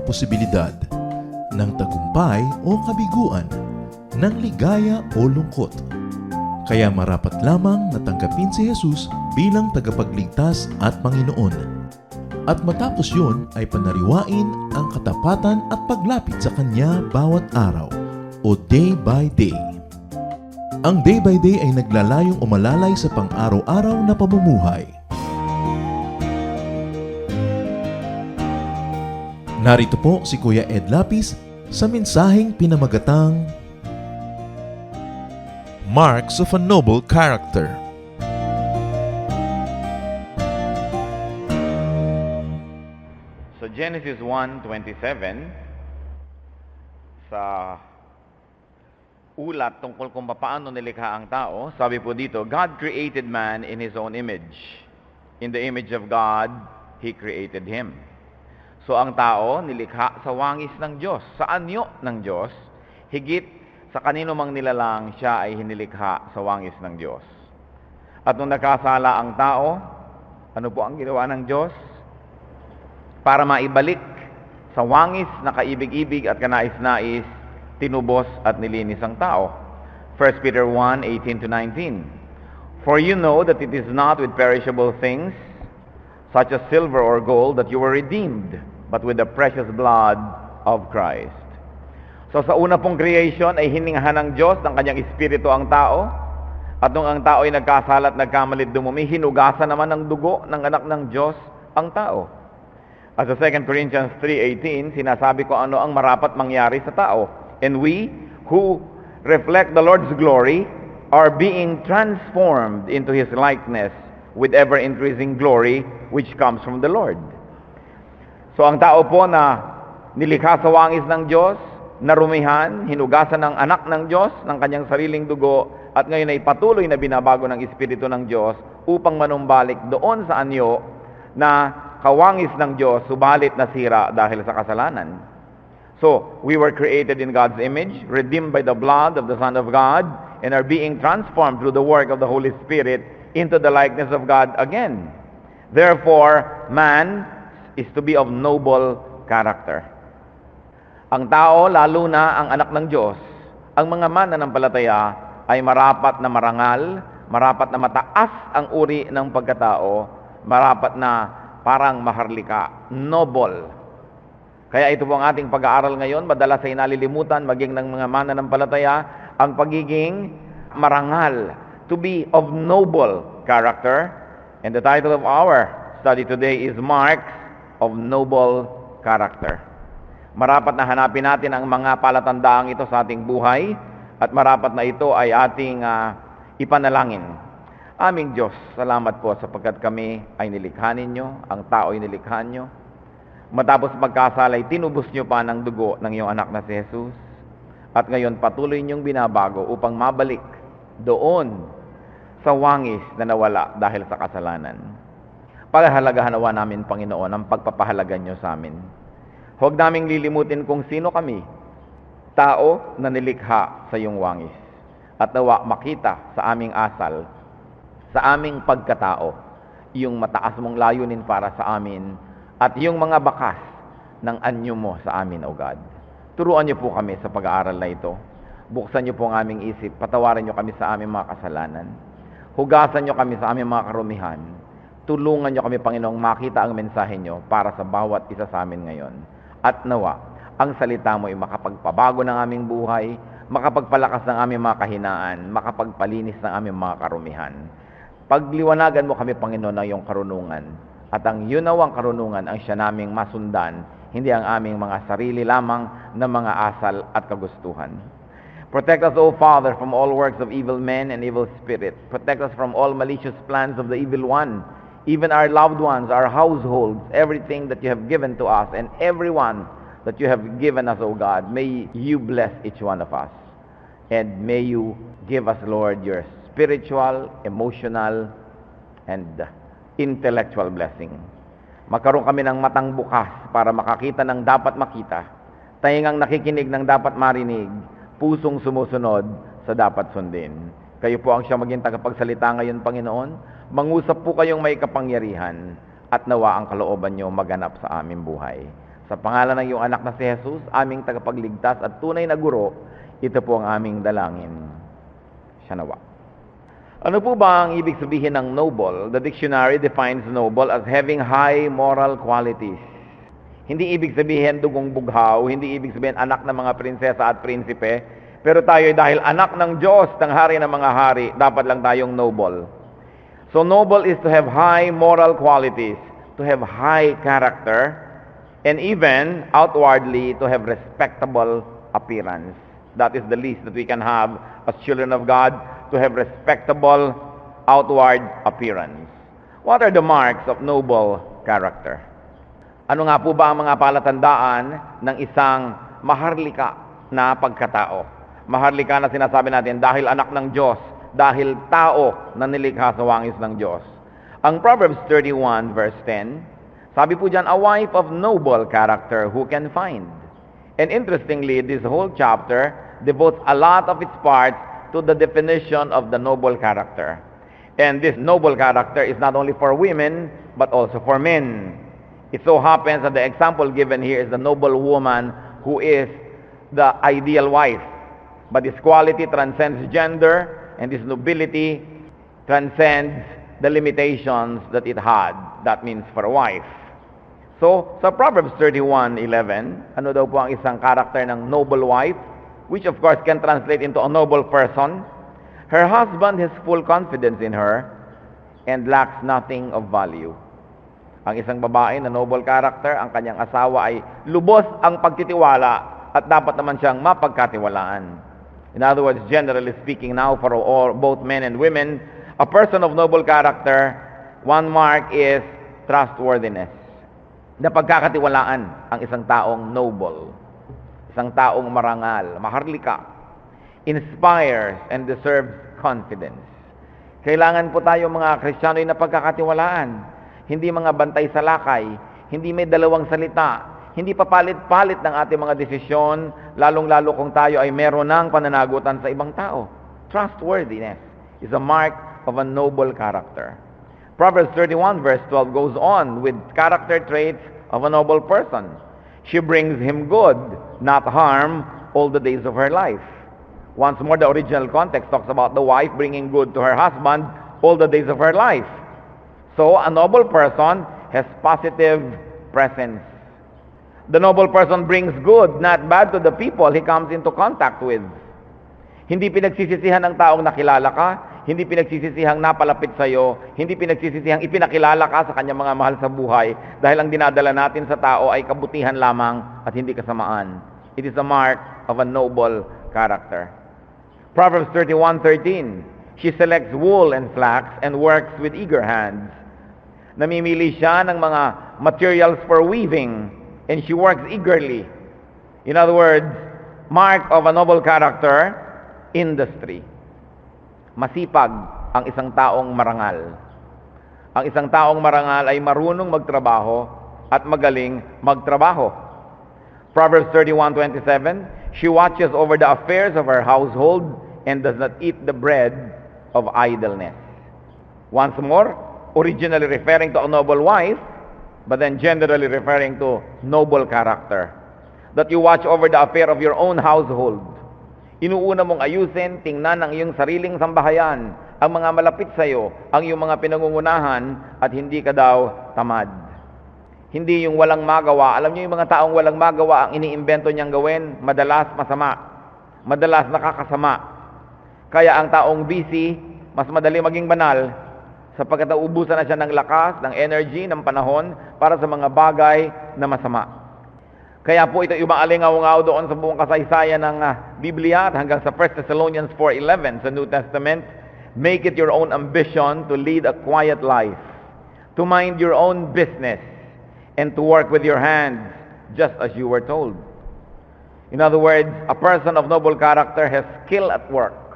posibilidad ng tagumpay o kabiguan, ng ligaya o lungkot. Kaya marapat lamang na tanggapin si Jesus bilang tagapagligtas at Panginoon. At matapos yun ay panariwain ang katapatan at paglapit sa Kanya bawat araw o day by day. Ang day by day ay naglalayong umalalay sa pang-araw-araw na pamumuhay. Narito po si Kuya Ed Lapis sa mensaheng pinamagatang Marks of a Noble Character. So Genesis 1:27, sa ulat tungkol kung paano nilikha ang tao, sabi po dito, God created man in His own image. In the image of God, He created him. So ang tao nilikha sa wangis ng Diyos, sa anyo ng Diyos, higit sa kanino mang nilalang siya ay hinilikha sa wangis ng Diyos. At nung nakasala ang tao, ano po ang ginawa ng Diyos? Para maibalik sa wangis na kaibig-ibig at kanais-nais, tinubos at nilinis ang tao. 1 Peter 1:18-19. For you know that it is not with perishable things, such as silver or gold, that you were redeemed, but with the precious blood of Christ. So sa una pong creation ay hininghan ng Diyos ng kanyang espiritu ang tao, at nung ang tao ay nagkasala at nagkamalit dumumi, hinugasan naman ng dugo ng anak ng Diyos ang tao. At sa 2 Corinthians 3:18, sinasabi ko ano ang marapat mangyari sa tao. And we, who reflect the Lord's glory, are being transformed into His likeness with ever-increasing glory which comes from the Lord. So ang tao po na nilikha sa wangis ng Diyos, narumihan, hinugasan ng anak ng Diyos, ng kanyang sariling dugo, at ngayon ay patuloy na binabago ng Espiritu ng Diyos upang manumbalik doon sa anyo na kawangis ng Diyos, subalit nasira dahil sa kasalanan. So, we were created in God's image, redeemed by the blood of the Son of God, and are being transformed through the work of the Holy Spirit into the likeness of God again. Therefore, man is to be of noble character. Ang tao, lalo na ang anak ng Diyos, ang mga mananampalataya ay marapat na marangal, marapat na mataas ang uri ng pagkatao, marapat na parang maharlika, noble. Kaya ito po ang ating pag-aaral ngayon, madalas ay nalilimutan maging ng mga mananampalataya ang pagiging marangal, to be of noble character. And the title of our study today is Marks of Noble Character. Marapat na hanapin natin ang mga palatandaang ito sa ating buhay, at marapat na ito ay ating ipanalangin. Aming Diyos, salamat po sapagkat kami ay nilikha ninyo, ang tao ay nilikha nyo. Matapos magkasalay, tinubos nyo pa ng dugo ng iyong anak na si Jesus. At ngayon patuloy nyong binabago upang mabalik doon sa wangis na nawala dahil sa kasalanan. Paghahalagahan nawa namin, Panginoon, ang pagpapahalaga nyo sa amin. Huwag naming lilimutin kung sino kami, tao na nilikha sa iyong wangis. At nawa makita sa aming asal, sa aming pagkatao, iyong mataas mong layunin para sa amin, at yung mga bakas ng anyo mo sa amin, O God. Turuan niyo po kami sa pag-aaral na ito. Buksan niyo po ang aming isip. Patawarin niyo kami sa aming mga kasalanan. Hugasan niyo kami sa aming mga karumihan. Tulungan niyo kami, Panginoong, makita ang mensahe niyo para sa bawat isa sa amin ngayon. At nawa, ang salita mo ay makapagpabago ng aming buhay, makapagpalakas ng aming mga kahinaan, makapagpalinis ng aming mga karumihan. Pagliwanagan mo kami, Panginoon, ng iyong karunungan. At ang yunawang karunungan ang siya naming masundan, hindi ang aming mga sarili lamang na mga asal at kagustuhan. Protect us, O Father, from all works of evil men and evil spirits. Protect us from all malicious plans of the evil one, even our loved ones, our households, everything that you have given to us, and everyone that you have given us, O God. May you bless each one of us. And may you give us, Lord, your spiritual, emotional, and intellectual blessing. Magkaroon kami ng matang bukas para makakita ng dapat makita, taingang nakikinig ng dapat marinig, pusong sumusunod sa dapat sundin. Kayo po ang siya maging tagapagsalita ngayon, Panginoon. Mangusap po kayong may kapangyarihan, at nawa ang kalooban niyo maganap sa aming buhay. Sa pangalan ng iyong anak na si Jesus, aming tagapagligtas at tunay na guro, ito po ang aming dalangin. Siya nawa. Ano po ba ang ibig sabihin ng noble? The dictionary defines noble as having high moral qualities. Hindi ibig sabihin dugong bughaw, hindi ibig sabihin anak ng mga prinsesa at prinsipe, pero tayo dahil anak ng Diyos, ng hari ng mga hari, dapat lang tayong noble. So noble is to have high moral qualities, to have high character, and even outwardly to have respectable appearance. That is the least that we can have as children of God, to have respectable outward appearance. What are the marks of noble character? Ano nga po ba ang mga palatandaan ng isang maharlika na pagkatao? Maharlika na sinasabi natin dahil anak ng Diyos, dahil tao na nilikha sa wangis ng Diyos. Ang Proverbs 31 verse 10, sabi po dyan, a wife of noble character who can find? And interestingly, this whole chapter devotes a lot of its parts to the definition of the noble character. And this noble character is not only for women, but also for men. It so happens that the example given here is the noble woman who is the ideal wife. But this quality transcends gender, and this nobility transcends the limitations that it had. That means for a wife. So, sa Proverbs 31:11, ano daw po ang isang karakter ng noble wife? Which of course can translate into a noble person. Her husband has full confidence in her and lacks nothing of value. Ang isang babae na noble character, ang kanyang asawa ay lubos ang pagtitiwala at dapat naman siyang mapagkatiwalaan. In other words, generally speaking now for all, both men and women, a person of noble character, one mark is trustworthiness. Na pagkakatiwalaan ang isang taong noble. Isang taong marangal, maharlika, inspires and deserves confidence. Kailangan po tayo mga Kristiyano ay napagkakatiwalaan. Hindi mga bantay sa lakay, hindi may dalawang salita, hindi papalit-palit ng ating mga desisyon, lalong-lalo kung tayo ay meron ng pananagutan sa ibang tao. Trustworthiness is a mark of a noble character. Proverbs 31 verse 12 goes on with character traits of a noble person. She brings him good, not harm, all the days of her life. Once more, the original context talks about the wife bringing good to her husband all the days of her life. So, a noble person has positive presence. The noble person brings good, not bad, to the people he comes into contact with. Hindi pinagsisisihan ng taong nakilala ka, hindi pinagsisisihang napalapit sa iyo, hindi pinagsisisihang ipinakilala ka sa kanyang mga mahal sa buhay, dahil ang dinadala natin sa tao ay kabutihan lamang at hindi kasamaan. It is a mark of a noble character. Proverbs 31:13, she selects wool and flax and works with eager hands. Namimili siya ng mga materials for weaving, and she works eagerly. In other words, mark of a noble character, industry. Masipag ang isang taong marangal. Ang isang taong marangal ay marunong magtrabaho at magaling magtrabaho. Proverbs 31:27, she watches over the affairs of her household and does not eat the bread of idleness. Once more, originally referring to a noble wife, but then generally referring to noble character. That you watch over the affair of your own household. Inuuna mong ayusin, tingnan ang iyong sariling sambahayan, ang mga malapit sa iyo, ang iyong mga pinangungunahan, at hindi ka daw tamad. Hindi yung walang magawa. Alam niyo yung mga taong walang magawa, ang iniimbento niyang gawin, madalas masama. Madalas nakakasama. Kaya ang taong busy, mas madali maging banal, sapagkat naubusan na siya ng lakas, ng energy, ng panahon, para sa mga bagay na masama. Kaya po ito umaalingaw-ngaw doon sa buong kasaysayan ng Biblia at hanggang sa 1 Thessalonians 4:11 sa New Testament, make it your own ambition to lead a quiet life, to mind your own business, and to work with your hands, just as you were told. In other words, a person of noble character has skill at work.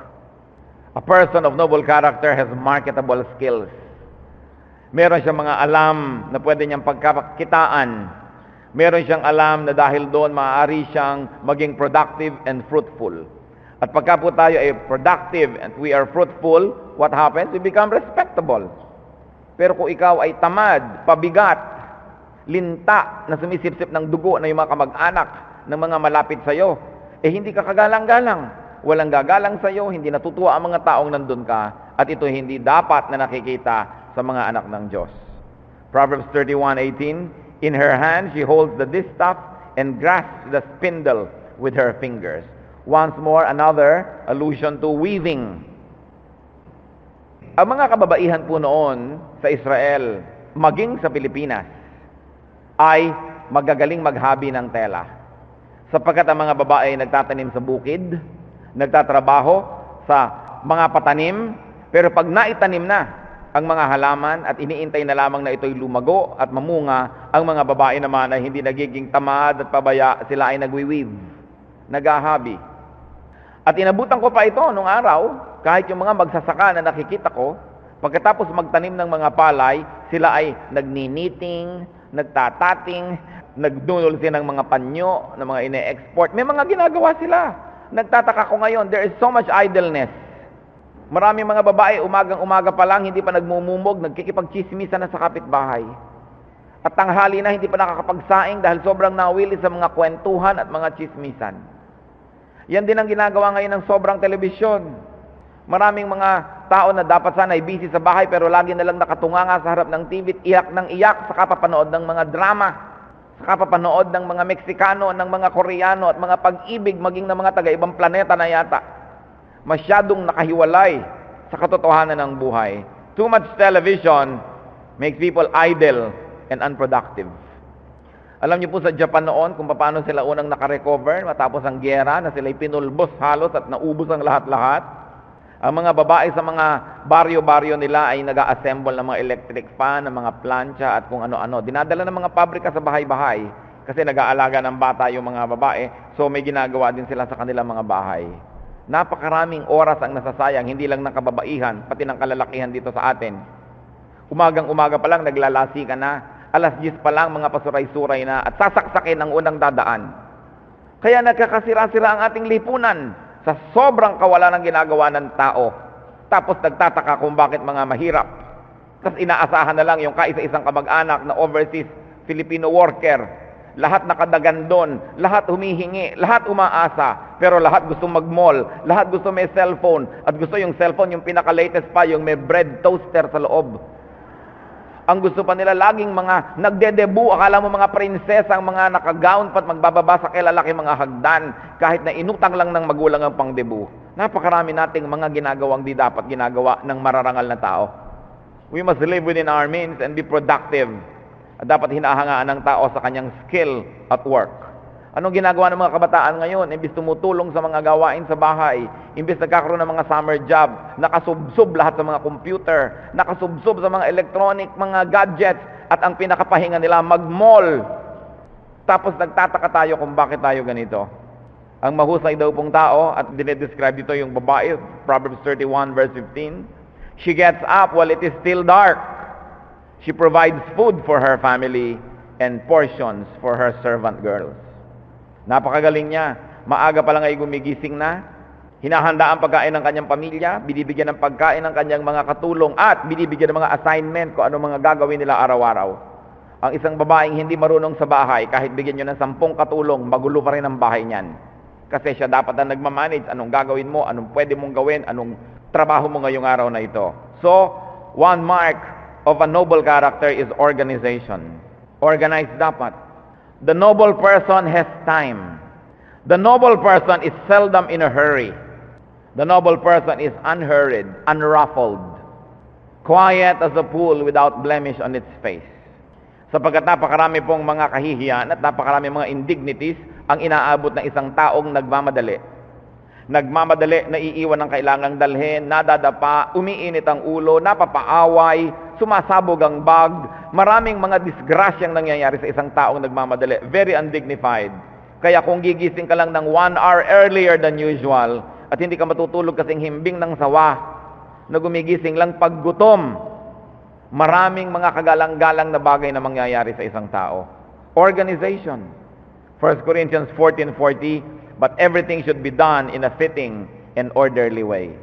A person of noble character has marketable skills. Meron siyang mga alam na pwede niyang pagkakitaan. Meron siyang alam na dahil doon maaari siyang maging productive and fruitful. At pagka po tayo ay productive and we are fruitful, what happens? We become respectable. Pero kung ikaw ay tamad, pabigat, linta na sumisipsip ng dugo na yung mga kamag-anak ng mga malapit sa'yo, hindi ka kagalang-galang. Walang gagalang sa'yo, hindi natutuwa ang mga taong nandun ka, at ito hindi dapat na nakikita sa mga anak ng Diyos. Proverbs 31:18, in her hand she holds the distaff and grasps the spindle with her fingers. Once more, another allusion to weaving. Ang mga kababaihan po noon sa Israel, maging sa Pilipinas, ay magagaling maghabi ng tela. Sapagkat ang mga babae ay nagtatanim sa bukid, nagtatrabaho sa mga patanim, pero pag naitanim na ang mga halaman at iniintay na lamang na ito'y lumago at mamunga, ang mga babae naman ay hindi nagiging tamad at pabaya, sila ay nagwi-weave, naghahabi. At inabutan ko pa ito nung araw, kahit yung mga magsasaka na nakikita ko, pagkatapos magtanim ng mga palay, sila ay nagniniting, nagtatating, nagdunulsin ng mga panyo, ng mga ine-export. May mga ginagawa sila. Nagtataka ko ngayon, there is so much idleness. Maraming mga babae, umagang-umaga pa lang, hindi pa nagmumumog, nagkikipagchismisan na sa kapitbahay. At tanghali na, hindi pa nakakapagsaing dahil sobrang nawili sa mga kwentuhan at mga chismisan. Yan din ang ginagawa ngayon ng sobrang telebisyon. Maraming mga tao na dapat sana ay busy sa bahay pero lagi na lang nakatunganga sa harap ng TV, iyak ng iyak sa kapapanood ng mga drama, sa kapapanood ng mga Meksikano, ng mga Koreano at mga pag-ibig maging ng mga taga-ibang planeta na yata. Masyadong nakahiwalay sa katotohanan ng buhay. Too much television makes people idle and unproductive. Alam niyo po sa Japan noon kung paano sila unang nakarecover matapos ang gyera na sila'y pinulbos halos at naubos ang lahat-lahat. Ang mga babae sa mga baryo-baryo nila ay nag-assemble ng mga electric fan, ng mga plancha at kung ano-ano. Dinadala ng mga pabrika sa bahay-bahay kasi nag-aalaga ng bata yung mga babae, so may ginagawa din sila sa kanilang mga bahay. Napakaraming oras ang nasasayang, hindi lang ng kababaihan, pati ng kalalakihan dito sa atin. Umagang-umaga pa lang, naglalasi ka na. Alas 10 pa lang, mga pasuray-suray na at sasaksakin ang unang dadaan. Kaya nagkakasira-sira ang ating lipunan sa sobrang kawalan ng ginagawa ng tao. Tapos nagtataka kung bakit mga mahirap. Tapos inaasahan na lang yung kaisa-isang kamag-anak na overseas Filipino worker. Lahat nakadagan doon, lahat humihingi, lahat umaasa, pero lahat gusto mag-mall, lahat gusto may cellphone, at gusto yung cellphone, yung pinaka-latest pa, yung may bread toaster sa loob. Ang gusto pa nila laging mga nagde-debut, akala mo mga prinsesa, ang mga nakagown pa't magbababa sa kilalaki mga hagdan, kahit na inutang lang ng magulang ang pang-debut. Napakarami nating mga ginagawang di dapat ginagawa ng mararangal na tao. We must live within our means and be productive. At dapat hinahangaan ng tao sa kanyang skill at work. Anong ginagawa ng mga kabataan ngayon? Imbis tumutulong sa mga gawain sa bahay, imbis nagkakaroon ng mga summer job, nakasubsob lahat sa mga computer, nakasubsob sa mga electronic, mga gadgets, at ang pinakapahinga nila mag-mall. Tapos nagtataka tayo kung bakit tayo ganito. Ang mahusay daw pong tao, at dinedescribe dito yung babae, Proverbs 31 verse 15, she gets up while it is still dark. She provides food for her family and portions for her servant girls. Napakagaling niya. Maaga pa lang ay gumigising na. Hinahanda ang pagkain ng kanyang pamilya, binibigyan ng pagkain ng kanyang mga katulong, at binibigyan ng mga assignment kung ano mga gagawin nila araw-araw. Ang isang babaeng hindi marunong sa bahay, kahit bigyan nyo ng 10 katulong, magulo pa rin ang bahay niyan. Kasi siya dapat na nagmamanage, anong gagawin mo, anong pwede mong gawin, anong trabaho mo ngayong araw na ito. So, one mark of a noble character is organization. Organized dapat. The noble person has time. The noble person is seldom in a hurry. The noble person is unhurried, unruffled, quiet as a pool without blemish on its face. Sapagkat napakarami pong mga kahihiyan at napakarami mga indignities ang inaabot ng isang taong nagmamadali. Nagmamadali, naiiwan ng kailangang dalhin, nadadapa, umiinit ang ulo, napapaaway, sumasabog ang bag. Maraming mga disgrasyang nangyayari sa isang taong nagmamadali. Very undignified. Kaya kung gigising ka lang ng 1 hour earlier than usual at hindi ka matutulog kasing himbing ng sawa na gumigising lang paggutom, maraming mga kagalang-galang na bagay na mangyayari sa isang tao. Organization. 1 Corinthians 14:40, but everything should be done in a fitting and orderly way.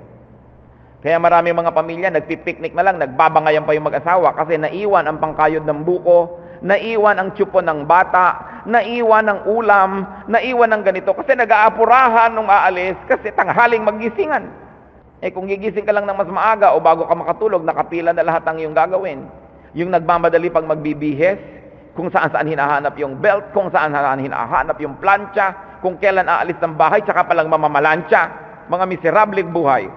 Kaya maraming mga pamilya, nagpipiknik na lang, nagbabangayan pa yung mag-asawa kasi naiwan ang pangkayod ng buko, naiwan ang tsupo ng bata, naiwan ang ulam, naiwan ang ganito. Kasi nag-aapurahan nung aalis kasi tanghaling maggisingan. Kung gigising ka lang ng mas maaga o bago ka makatulog, nakapila na lahat ang iyong gagawin. Yung nagmamadali pag magbibihes, kung saan-saan hinahanap yung belt, kung saan-saan hinahanap yung plancha, kung kailan aalis ng bahay, tsaka palang mamamalansya. Mga miserabling buhay.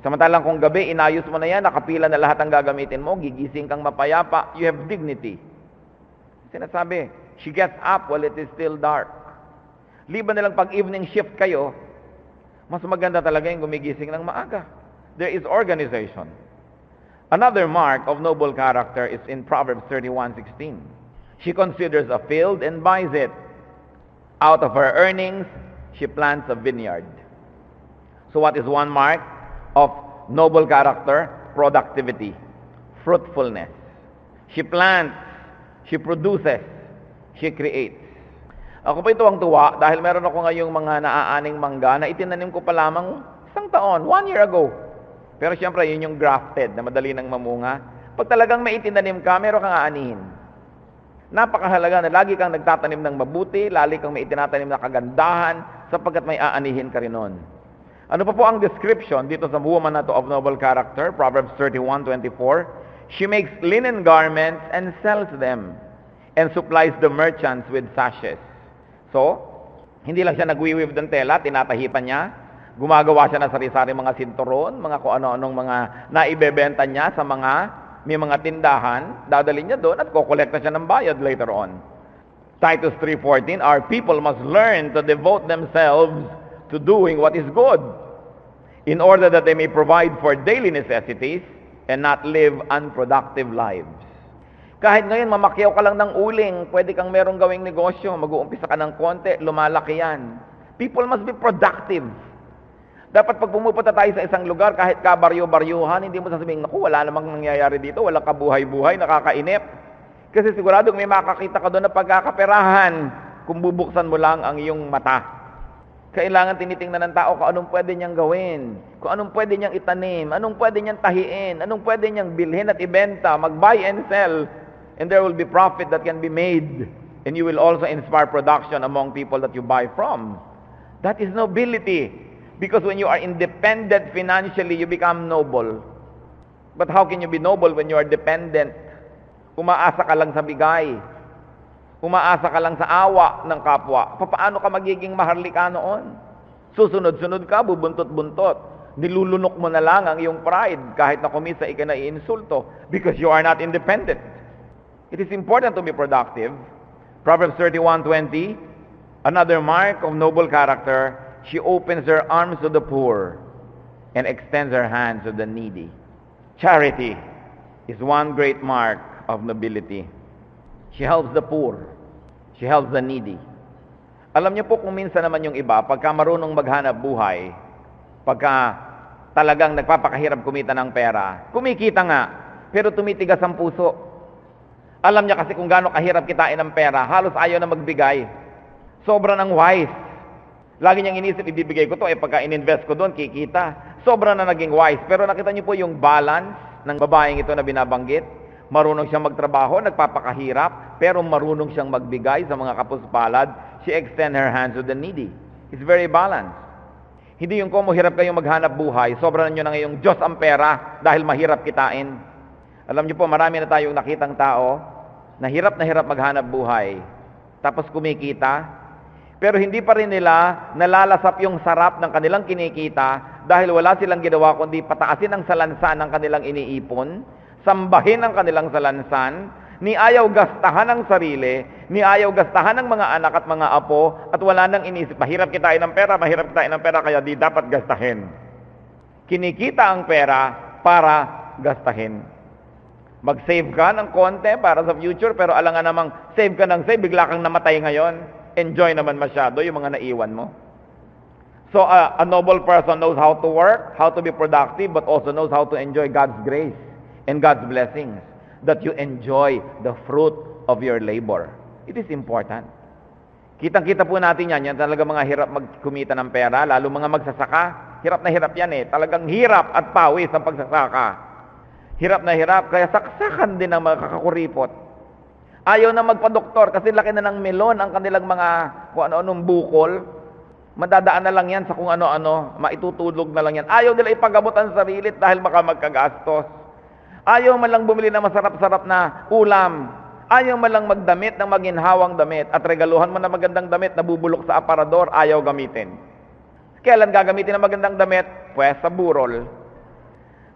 Samantalang kung gabi, inayos mo na yan, nakapila na lahat ang gagamitin mo, gigising kang mapayapa, you have dignity. Sinasabi, she gets up while it is still dark. Liban na lang pag evening shift kayo, mas maganda talaga yung gumigising ng maaga. There is organization. Another mark of noble character is in Proverbs 31:16. She considers a field and buys it. Out of her earnings, she plants a vineyard. So what is one mark of noble character? Productivity, fruitfulness. She plants, she produces, she creates. Ako pa ito ang tuwa dahil meron ako ngayong mga naaaning mangga na itinanim ko pa lamang 1 taon, 1 year ago. Pero siyempre, yun yung grafted na madali nang mamunga. Pag talagang may itinanim ka, meron kang aanihin. Napakahalaga na lagi kang nagtatanim ng mabuti, lali kang may itinatanim na kagandahan, sapagkat may aanihin ka rin nun. Ano pa po ang description dito sa woman na to of noble character? Proverbs 31:24. She makes linen garments and sells them, and supplies the merchants with sashes. So, hindi lang siya nagwiweave ng tela, tinatahipan niya. Gumagawa siya ng sari-sari mga sinturon, mga kung ano-anong mga naibebenta niya sa may mga tindahan, dadalhin niya doon at kukolekta siya ng bayad later on. Titus 3:14, our people must learn to devote themselves to doing what is good, in order that they may provide for daily necessities and not live unproductive lives. Kahit ngayon, mamakyaw ka lang ng uling, pwede kang merong gawing negosyo, mag-uumpisa ka ng konti, lumalaki yan. People must be productive. Dapat pag pumupunta tayo sa isang lugar, kahit kabaryo-baryuhan, hindi mo sasabihin, naku, wala namang nangyayari dito, walang kabuhay-buhay, nakakainip. Kasi siguradong may makakita ka doon na pagkakaperahan kung bubuksan mo lang ang iyong mata. Kailangan tinitingnan ng tao kung anong pwede niyang gawin, kung anong pwede niyang itanim, anong pwede niyang tahiin, anong pwede niyang bilhin at ibenta, mag-buy and sell, and there will be profit that can be made. And you will also inspire production among people that you buy from. That is nobility. Because when you are independent financially, you become noble. But how can you be noble when you are dependent? Umaasa ka lang sa bigay. Umaasa ka lang sa awa ng kapwa. Paano ka magiging maharlika noon? Susunod-sunod ka, bubuntot-buntot. Nilulunok mo na lang ang iyong pride kahit na kumisa ikinai-insulto because you are not independent. It is important to be productive. Proverbs 31:20, another mark of noble character, she opens her arms to the poor and extends her hands to the needy. Charity is one great mark of nobility. She helps the poor. She helps the needy. Alam niyo po kung minsan naman yung iba, pagka marunong maghanap buhay, pagka talagang nagpapakahirap kumita ng pera, kumikita nga, pero tumitigas ang puso. Alam niya kasi kung gaano kahirap kitain ng pera, halos ayaw na magbigay. Sobra ng wise. Lagi niyang inisip, ibibigay ko to, pagka in-invest ko doon, kikita. Sobra na naging wise. Pero nakita niyo po yung balance ng babaeng ito na binabanggit. Marunong siyang magtrabaho, nagpapakahirap, pero marunong siyang magbigay sa mga kapuspalad. She extend her hands to the needy. It's very balanced. Hindi yung kung hirap kayong maghanap buhay, sobra na nyo na ngayong Diyos ang pera dahil mahirap kitain. Alam niyo po, marami na tayong nakitang tao na hirap maghanap buhay. Tapos kumikita, pero hindi pa rin nila nalalasap yung sarap ng kanilang kinikita dahil wala silang ginawa kundi pataasin ang salansan ng kanilang iniipon, sambahin ang kanilang salansan, ni ayaw gastahan ng sarili, ni ayaw gastahan ng mga anak at mga apo, at wala nang inisip, mahirap kitain ng pera, kaya di dapat gastahin. Kinikita ang pera para gastahin. Mag-save ka ng konti para sa future, pero alangan namang save ka ng save, bigla kang namatay ngayon. Enjoy naman masyado yung mga naiwan mo. So a noble person knows how to work, how to be productive, but also knows how to enjoy God's grace and God's blessings, that you enjoy the fruit of your labor. It is important. Kitang-kita po natin yan talaga mga hirap magkumita ng pera, lalo mga magsasaka. Hirap na hirap yan Talagang hirap at pawis ang pagsasaka. Hirap na hirap, kaya saksakan din ang mga kakakuripot. Ayaw na magpa-doktor kasi laki na ng melon ang kanilang mga kung ano-anong bukol. Madadaan na lang yan sa kung ano-ano, maitutulog na lang yan. Ayaw nila ipagamot ang sarili dahil baka magkagastos. Ayaw man lang bumili ng masarap-sarap na ulam. Ayaw man lang magdamit ng maginhawang damit at regaluhan mo na magandang damit na bubulok sa aparador, ayaw gamitin. Kailan gagamitin ang magandang damit? Pwes sa burol.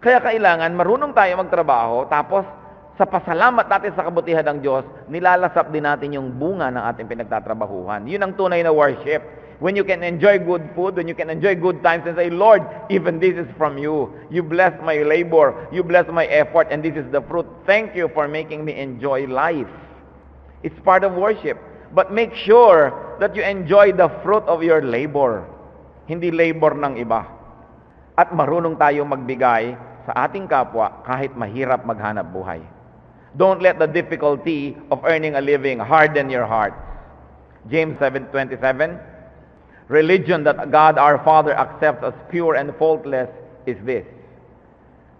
Kaya kailangan marunong tayo magtrabaho, tapos sa pasalamat natin sa kabutihan ng Diyos, nilalasap din natin yung bunga ng ating pinagtatrabahuhan. Yun ang tunay na worship. When you can enjoy good food, when you can enjoy good times and say, Lord, even this is from you. You bless my labor, you bless my effort, and this is the fruit. Thank you for making me enjoy life. It's part of worship. But make sure that you enjoy the fruit of your labor. Hindi labor ng iba. At marunong tayo magbigay sa ating kapwa kahit mahirap maghanap buhay. Don't let the difficulty of earning a living harden your heart. James 7:27, religion that God our Father accepts as pure and faultless is this: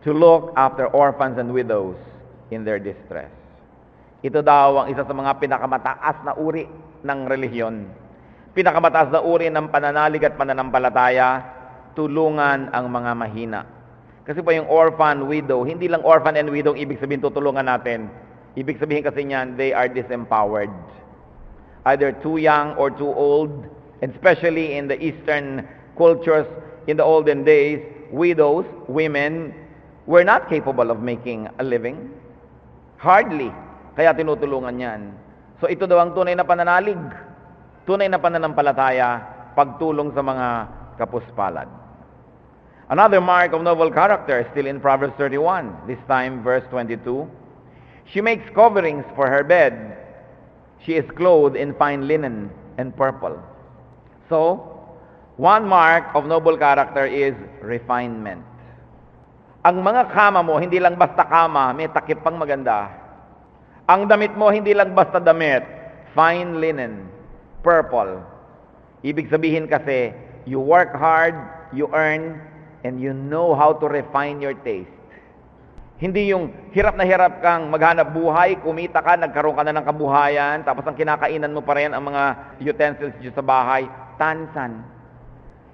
to look after orphans and widows in their distress. Ito daw ang isa sa mga pinakamataas na uri ng relihiyon. Pinakamataas na uri ng pananalig at pananampalataya, tulungan ang mga mahina. Kasi po yung orphan, widow, hindi lang orphan and widow ibig sabihin tutulungan natin. Ibig sabihin kasi niyan, they are disempowered. Either too young or too old, and especially in the Eastern cultures in the olden days, widows, women, were not capable of making a living. Hardly. Kaya tinutulungan yan. So ito daw ang tunay na pananalig, tunay na pananampalataya, pagtulong sa mga kapuspalad. Another mark of noble character, still in Proverbs 31, this time verse 22. She makes coverings for her bed. She is clothed in fine linen and purple. So, one mark of noble character is refinement. Ang mga kama mo, hindi lang basta kama, may takip pang maganda. Ang damit mo, hindi lang basta damit, fine linen, purple. Ibig sabihin kasi, you work hard, you earn, and you know how to refine your taste. Hindi yung hirap na hirap kang maghanap buhay, kumita ka, nagkaroon ka na ng kabuhayan, tapos ang kinakainan mo pa rin ang mga utensils dito sa bahay, tansan.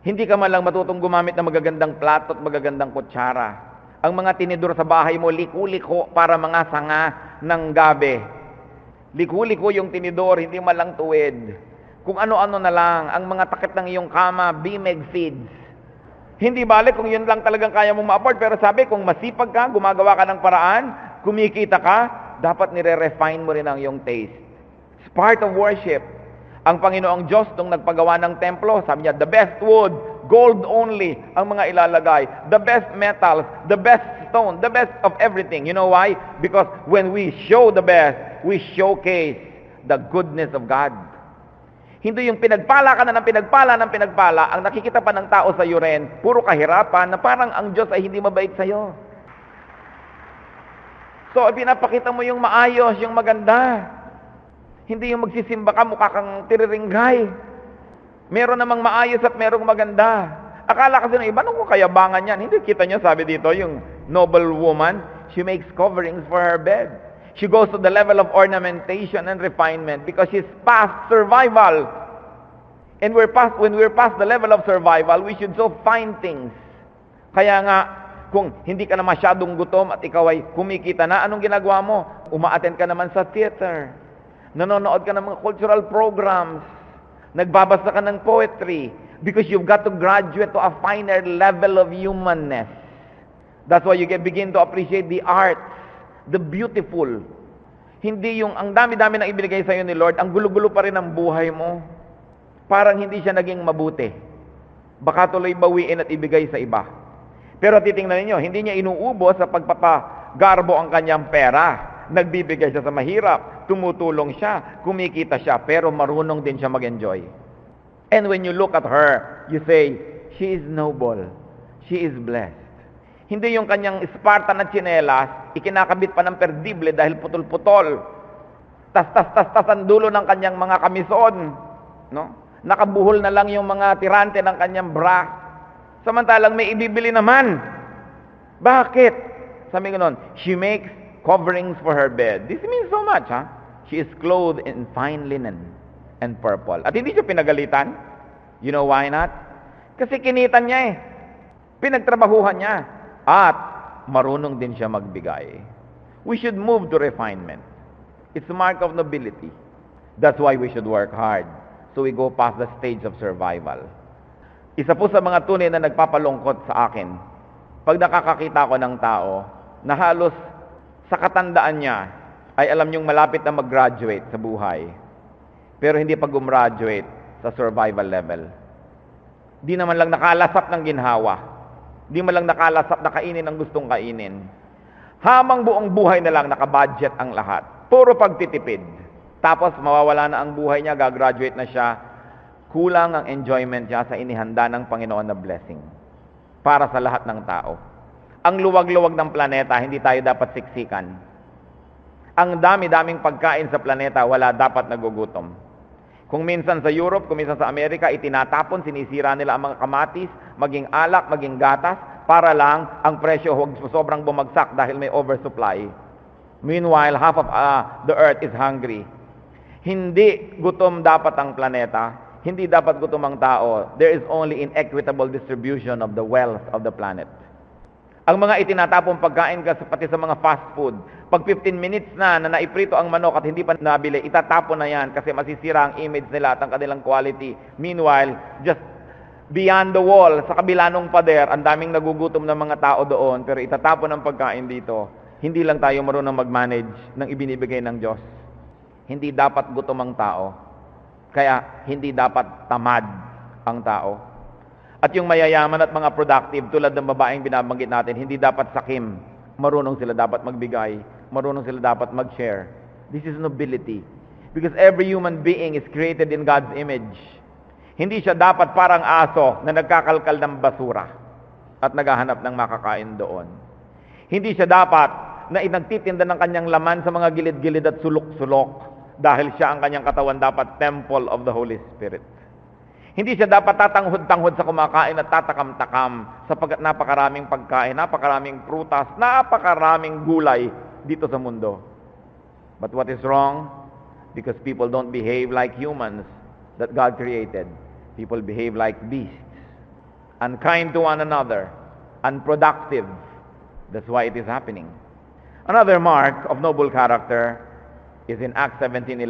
Hindi ka man lang matutong gumamit ng magagandang plato at magagandang kutsara. Ang mga tinidor sa bahay mo, liku-liko para mga sanga ng gabi. Liku-liko yung tinidor, hindi man lang tuwid. Kung ano-ano na lang, ang mga takip ng iyong kama, bimeg feeds. Hindi balik kung yun lang talagang kaya mong ma-afford, pero sabi, kung masipag ka, gumagawa ka ng paraan, kumikita ka, dapat nire-refine mo rin ang iyong taste. It's part of worship. Ang Panginoong Diyos, nung nagpagawa ng templo, sabi niya, the best wood, gold only, ang mga ilalagay. The best metals, the best stone, the best of everything. You know why? Because when we show the best, we showcase the goodness of God. Hindi yung pinagpala ka na ng pinagpala, ang nakikita pa ng tao sa iyo rin, puro kahirapan, na parang ang Diyos ay hindi mabait sa iyo. So, pinapakita mo yung maayos, yung maganda. Hindi yung magsisimba ka, mukha kang tiriringgay. Meron namang maayos at merong maganda. Akala kasi ng iba, ano kung kayabangan yan? Hindi, kita nyo, sabi dito, yung noble woman, she makes coverings for her bed. She goes to the level of ornamentation and refinement because she's past survival. And when we're past the level of survival, we should so find things. Kaya nga, kung hindi ka na masyadong gutom at ikaw ay kumikita na, anong ginagawa mo? Uma-attend ka naman sa theater. Nanonood ka ng mga cultural programs. Nagbabasa ka ng poetry. Because you've got to graduate to a finer level of humanness. That's why you can begin to appreciate the arts, the beautiful. Hindi yung ang dami-dami na ibinigay sa iyo ni Lord, ang gulo-gulo pa rin ang buhay mo. Parang hindi siya naging mabuti. Baka tuloy bawiin at ibigay sa iba. Pero titingnan niyo, hindi niya inuubos sa pagpapagarbo ang kanyang pera. Nagbibigay siya sa mahirap, tumutulong siya, kumikita siya, pero marunong din siya mag-enjoy. And when you look at her, you say, she is noble. She is blessed. Hindi yung kanyang Spartan na tsinelas, ikinakabit pa ng perdible dahil putol-putol. Tas ang dulo ng kanyang mga kamison. No? Nakabuhol na lang yung mga tirante ng kanyang bra. Samantalang may ibibili naman. Bakit? Sabi ko noon, she makes coverings for her bed. This means so much, ha? She is clothed in fine linen and purple. At hindi siya pinagalitan. You know why not? Kasi kinitan niya eh. Pinagtrabahuhan niya. At marunong din siya magbigay. We should move to refinement. It's a mark of nobility. That's why we should work hard. So we go past the stage of survival. Isa po sa mga tunay na nagpapalungkot sa akin, pag nakakakita ko ng tao na halos sa katandaan niya ay alam niyong malapit na mag-graduate sa buhay, pero hindi pa gumraduate sa survival level. Di naman lang nakalasap ng ginhawa. Di man lang nakalasap na kainin ang gustong kainin. Habang buong buhay na lang nakabudget ang lahat. Puro pagtitipid. Tapos mawawala na ang buhay niya, gagraduate na siya. Kulang ang enjoyment niya sa inihanda ng Panginoon na blessing para sa lahat ng tao. Ang luwag-luwag ng planeta, hindi tayo dapat siksikan. Ang dami-daming pagkain sa planeta, wala dapat nagugutom. Kung minsan sa Europe, kung minsan sa Amerika, itinatapon, sinisira nila ang mga kamatis, maging alak, maging gatas, para lang ang presyo huwag sobrang bumagsak dahil may oversupply. Meanwhile, half of the earth is hungry. Hindi gutom dapat ang planeta, hindi dapat gutom ang tao. There is only inequitable distribution of the wealth of the planet. Ang mga itinatapong pagkain pati sa mga fast food, pag 15 minutes na naiprito ang manok at hindi pa nabili, itatapon na yan kasi masisira ang image nila at ang kanilang quality. Meanwhile, just beyond the wall, sa kabila ng pader, ang daming nagugutom ng mga tao doon, pero itatapon ang pagkain dito. Hindi lang tayo marunong mag-manage ng ibinibigay ng Diyos. Hindi dapat gutom ang tao. Kaya hindi dapat tamad ang tao. At yung mayayaman at mga productive, tulad ng babaeng binabanggit natin, hindi dapat sakim. Marunong sila dapat magbigay. Marunong sila dapat mag-share. This is nobility. Because every human being is created in God's image. Hindi siya dapat parang aso na nagkakalkal ng basura at naghahanap ng makakain doon. Hindi siya dapat na nagtitinda ng kanyang laman sa mga gilid-gilid at sulok-sulok dahil siya ang kanyang katawan dapat temple of the Holy Spirit. Hindi siya dapat tatanghod-tanghod sa kumakain at tatakam-takam sapagkat napakaraming pagkain, napakaraming prutas, napakaraming gulay dito sa mundo. But what is wrong? Because people don't behave like humans that God created. People behave like beasts, unkind to one another, unproductive. That's why it is happening. Another mark of noble character is in Acts 17:11.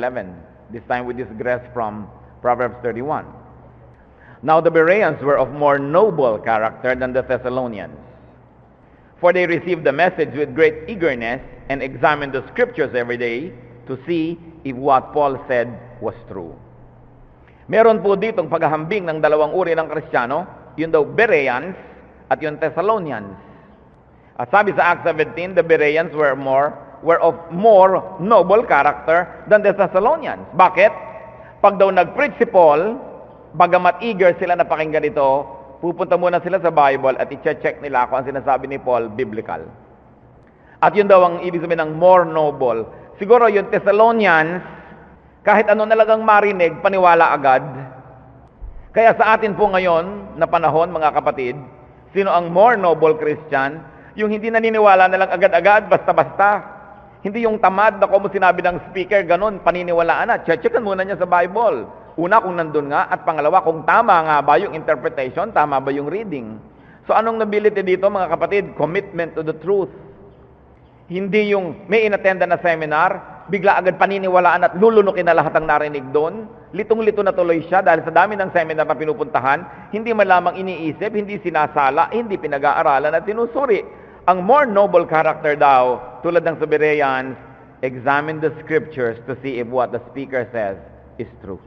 This time we digress from Proverbs 31. Now the Bereans were of more noble character than the Thessalonians, for they received the message with great eagerness and examined the scriptures every day to see if what Paul said was true. Meron po ditong paghahambing ng dalawang uri ng Kristiyano, yun daw Bereans at yung Thessalonians. At sabi sa Acts 17, the Bereans were of more noble character than the Thessalonians. Bakit? Pag daw nag-preach si Paul, bagamat eager sila na pakinggan ito, pupunta muna sila sa Bible at i-check nila kung ang sinasabi ni Paul biblical. At yun daw ang ibig sabihin ng more noble. Siguro yung Thessalonians, kahit ano nalagang marinig, paniwala agad. Kaya sa atin po ngayon na panahon, mga kapatid, sino ang more noble Christian? Yung hindi naniniwala na lang agad-agad, basta-basta. Hindi yung tamad na kung sinabi ng speaker, ganun, paniniwalaan na. Checkan muna niya sa Bible. Una, kung nandun nga, at pangalawa, kung tama nga ba yung interpretation, tama ba yung reading. So anong nobility dito, mga kapatid? Commitment to the truth. Hindi yung may inattenda na seminar, bigla agad paniniwalaan at lulunukin na lahat ang narinig doon. Litong-lito na tuloy siya dahil sa dami ng seminar na pinupuntahan, hindi man lamang iniisip, hindi sinasala, hindi pinag-aaralan at sinusuri. Ang more noble character daw, tulad ng sa Bereans, examine the scriptures to see if what the speaker says is true.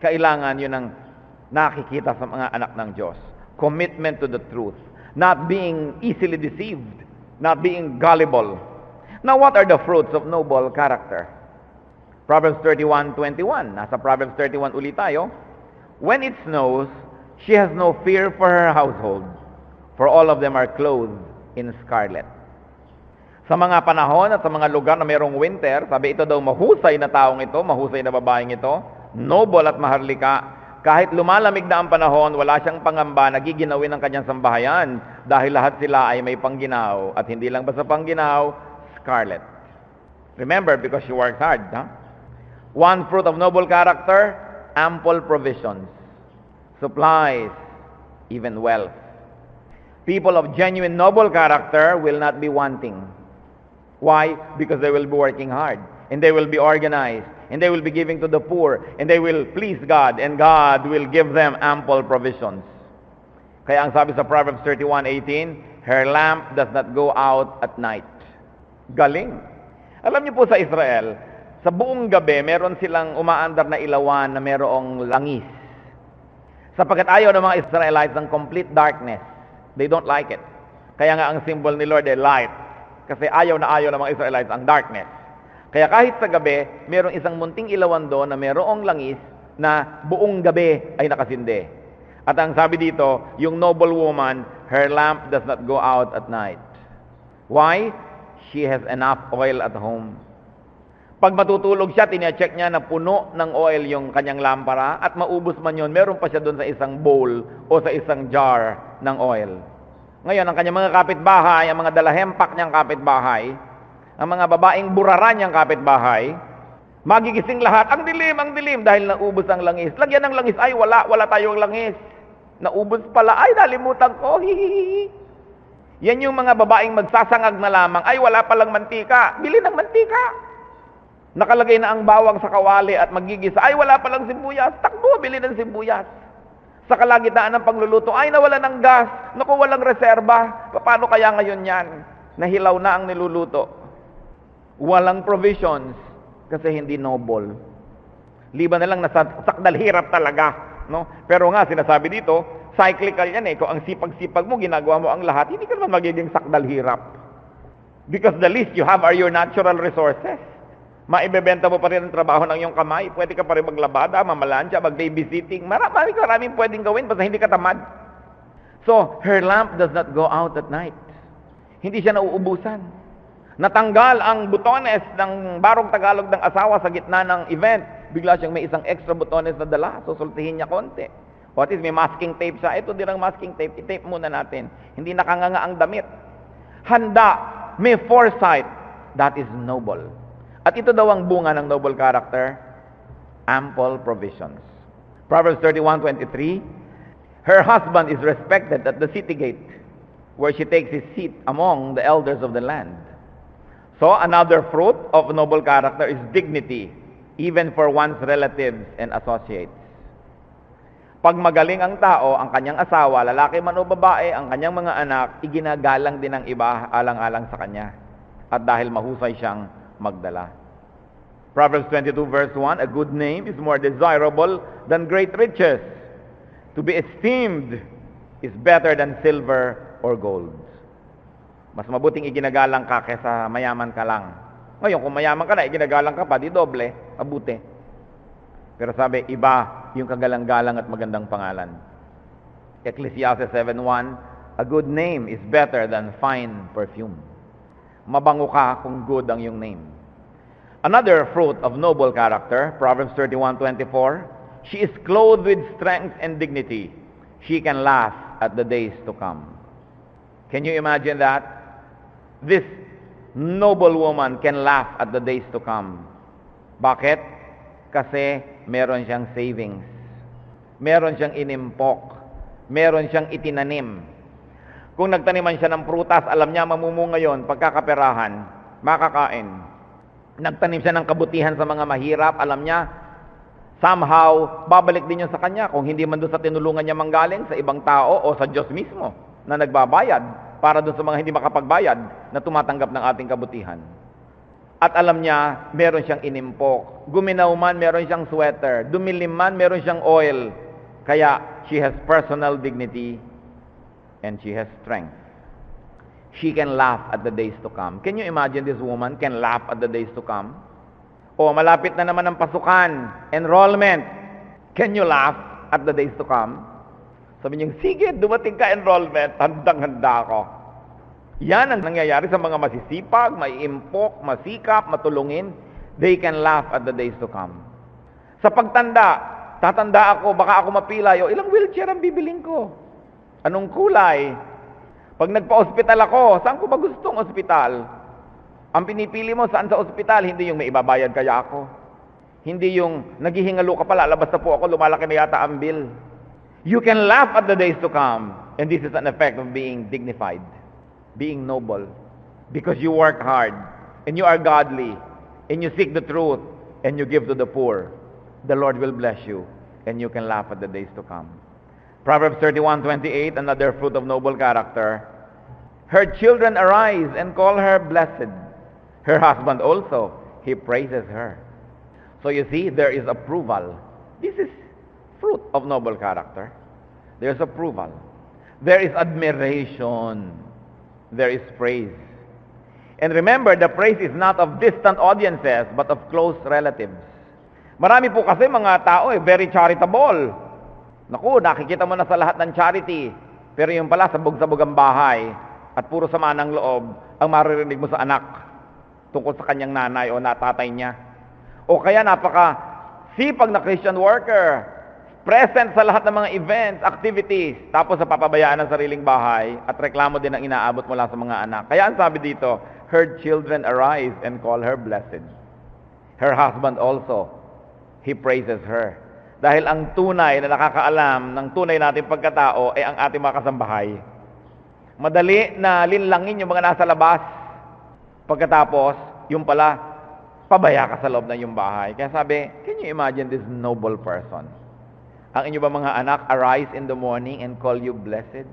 Kailangan yun ang nakikita sa mga anak ng Diyos. Commitment to the truth. Not being easily deceived. Not being gullible. Now, what are the fruits of noble character? Proverbs 31:21. Nasa Proverbs 31 ulit tayo. When it snows, she has no fear for her household, for all of them are clothed in scarlet. Sa mga panahon at sa mga lugar na mayroong winter, sabi ito daw mahusay na taong ito, mahusay na babaeng ito, noble at maharlika. Kahit lumalamig na ang panahon, wala siyang pangamba, nagiginawin ang kanyang sambahayan dahil lahat sila ay may pangginaw. At hindi lang basta pangginaw, scarlet. Remember, because she works hard. Huh? One fruit of noble character, ample provisions, supplies, even wealth. People of genuine noble character will not be wanting. Why? Because they will be working hard, and they will be organized, and they will be giving to the poor, and they will please God, and God will give them ample provisions. Kaya ang sabi sa Proverbs 31:18, her lamp does not go out at night. Galing. Alam niyo po sa Israel, sa buong gabi, meron silang umaandar na ilawan na merong langis. Sapagkat ayaw ng mga Israelites ng complete darkness. They don't like it. Kaya nga ang symbol ni Lord ay light. Kasi ayaw na ayaw ng mga Israelites ang darkness. Kaya kahit sa gabi, merong isang munting ilawan doon na merong langis na buong gabi ay nakasindi. At ang sabi dito, yung noble woman, her lamp does not go out at night. Why? She has enough oil at home. Pag matutulog siya, tine-check niya na puno ng oil yung kanyang lampara at maubos man yun, meron pa siya doon sa isang bowl o sa isang jar ng oil. Ngayon, ang kanyang mga kapitbahay, ang mga dalahempak niyang kapitbahay, ang mga babaeng buraran niyang kapitbahay, magigising lahat, ang dilim, dahil naubos ang langis. Lagyan ng langis, ay wala tayong langis. Naubos pala, ay nalimutan ko, hihihi. Yan yung mga babaeng magsasangag na lamang, ay wala palang mantika, bili ng mantika. Nakalagay na ang bawang sa kawali at magigisa, ay wala palang sibuyas, takbo, bili ng sibuyas. Sa kalagitnaan ng pagluluto, ay nawala ng gas, naku, walang reserba, paano kaya ngayon yan? Nahilaw na ang niluluto. Walang provisions, kasi hindi noble. Liban na lang nasa sakdal hirap talaga. No? Pero nga, sinasabi dito, cyclical yan eh. Kung ang sipag-sipag mo, ginagawa mo ang lahat, hindi ka naman magiging sakdal hirap. Because the least you have are your natural resources. Maibebenta mo pa rin ang trabaho ng iyong kamay. Pwede ka pa rin maglabada, mamalansya, mag-babysitting. Maraming pwedeng gawin basta hindi ka tamad. So, her lamp does not go out at night. Hindi siya nauubusan. Natanggal ang butones ng barong Tagalog ng asawa sa gitna ng event. Bigla siyang may isang extra butones na dala. Susultihin niya konti. What is, may masking tape siya. Ito din ang masking tape. I-tape muna natin. Hindi nakanganga ang damit. Handa. May foresight. That is noble. At ito daw ang bunga ng noble character, ample provisions. Proverbs 31:23, her husband is respected at the city gate, where she takes his seat among the elders of the land. So, another fruit of noble character is dignity, even for one's relatives and associates. Pag magaling ang tao, ang kanyang asawa, lalaki man o babae, ang kanyang mga anak, iginagalang din ng iba alang-alang sa kanya. At dahil mahusay siyang magdala. Proverbs 22:1, a good name is more desirable than great riches. To be esteemed is better than silver or gold. Mas mabuting iginagalang ka kaysa mayaman ka lang. Ngayon, kung mayaman ka na, iginagalang ka pa, di doble, mabuti. Pero sabi, iba yung kagalang-galang at magandang pangalan. Ecclesiastes 7:1, a good name is better than fine perfume. Mabango ka kung good ang iyong name. Another fruit of noble character, Proverbs 31:24, she is clothed with strength and dignity. She can laugh at the days to come. Can you imagine that? This noble woman can laugh at the days to come. Bakit? Kasi meron siyang savings. Meron siyang inimpok. Meron siyang itinanim. Kung nagtaniman siya ng prutas, alam niya mamumunga yon, pagkakaperahan, makakain. Nagtanim siya ng kabutihan sa mga mahirap, alam niya, somehow, babalik din yun sa kanya. Kung hindi man doon sa tinulungan niya manggaling, sa ibang tao o sa Diyos mismo na nagbabayad para doon sa mga hindi makapagbayad na tumatanggap ng ating kabutihan. At alam niya, meron siyang inimpok. Guminaw man, meron siyang sweater. Dumilim man, meron siyang oil. Kaya, she has personal dignity and she has strength. She can laugh at the days to come. Can you imagine this woman can laugh at the days to come? O, malapit na naman ang pasukan, enrollment. Can you laugh at the days to come? Sabi niyo, sige, dumating ka enrollment, handang-handa ako. Yan ang nangyayari sa mga masisipag, maiimpok, masikap, matulungin. They can laugh at the days to come. Sa pagtanda, tatanda ako, baka ako mapilay, o ilang wheelchair ang bibiling ko? Anong kulay? Pag nagpa-hospital ako, saan ko ba gustong ospital? Ang pinipili mo saan sa ospital, hindi yung may ibabayad kaya ako. Hindi yung naghihingalo ka pala, labas na po ako, lumalaki na yata ang bill. You can laugh at the days to come. And this is an effect of being dignified, being noble. Because you work hard, and you are godly, and you seek the truth, and you give to the poor. The Lord will bless you, and you can laugh at the days to come. Proverbs 31:28, another fruit of noble character. Her children arise and call her blessed. Her husband also, he praises her. So you see, there is approval. This is fruit of noble character. There's approval. There is admiration. There is praise. And remember, the praise is not of distant audiences, but of close relatives. Marami po kasi mga tao very charitable. Naku, nakikita mo na sa lahat ng charity. Pero yung pala, sabog-sabog ang bahay at puro sama ng loob ang maririnig mo sa anak tungkol sa kanyang nanay o natatay niya. O kaya napaka-sipag na Christian worker, present sa lahat ng mga events, activities, tapos sa papabayaan ng sariling bahay at reklamo din ang inaabot mula sa mga anak. Kaya ang sabi dito, her children arise and call her blessed. Her husband also, he praises her. Dahil ang tunay na nakakaalam ng tunay nating pagkatao ay ang ating mga kasambahay. Madali na linlangin yung mga nasa labas. Pagkatapos, yung pala, pabaya ka sa loob ng yung bahay. Kaya sabi, can you imagine this noble person? Ang inyo ba mga anak, arise in the morning and call you blessed?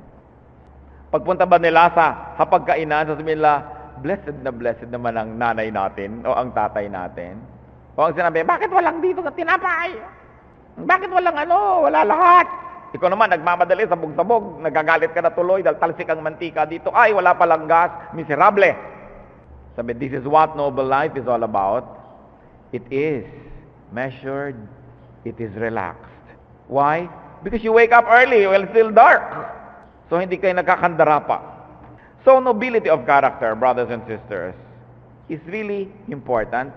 Pagpunta ba nila sa hapagkainan, sasabihin nila, blessed naman ang nanay natin o ang tatay natin. O ang sinabi, bakit walang dito ng tinapay? Bakit walang wala lahat? Ikaw naman, nagmamadali, sabog-sabog, nagagalit ka na tuloy dahil talsik ang mantika dito. Ay, wala palang gas, miserable. Sabi, this is what noble life is all about. It is measured, it is relaxed. Why? Because you wake up early while it's still dark. So, hindi kayo nagkakandara pa. So, nobility of character, brothers and sisters, is really important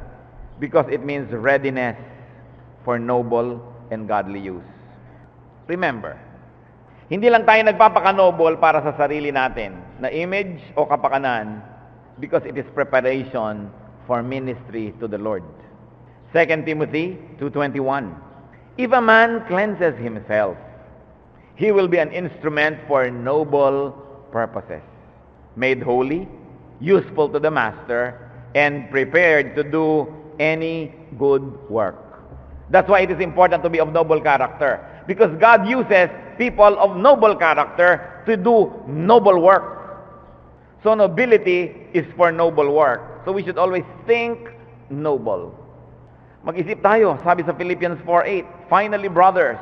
because it means readiness for noble and godly use. Remember, hindi lang tayo nagpapaka-noble para sa sarili natin na image o kapakanan because it is preparation for ministry to the Lord. 2 Timothy 2:21. If a man cleanses himself, he will be an instrument for noble purposes, made holy, useful to the master, and prepared to do any good work. That's why it is important to be of noble character, because God uses people of noble character to do noble work. So nobility is for noble work. So we should always think noble. Mag-isip tayo, sabi sa Philippians 4:8, finally, brothers,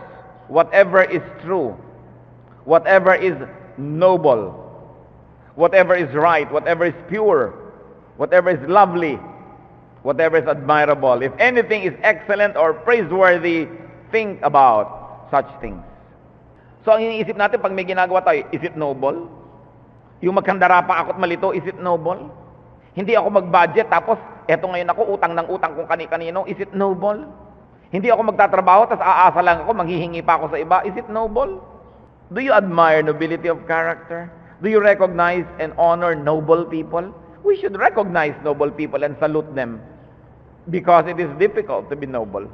whatever is true, whatever is noble, whatever is right, whatever is pure, whatever is lovely, whatever is admirable, if anything is excellent or praiseworthy, think about such things. So ang iniisip natin pag may ginagawa tayo, is it noble? Yung magkandara pa ako't malito, is it noble? Hindi ako mag-budget, tapos eto ngayon ako, utang ng utang kung kani-kanino, is it noble? Hindi ako magtatrabaho, tapos aasa lang ako, manghihingi pa ako sa iba, is it noble? Do you admire nobility of character? Do you recognize and honor noble people? We should recognize noble people and salute them because it is difficult to be noble.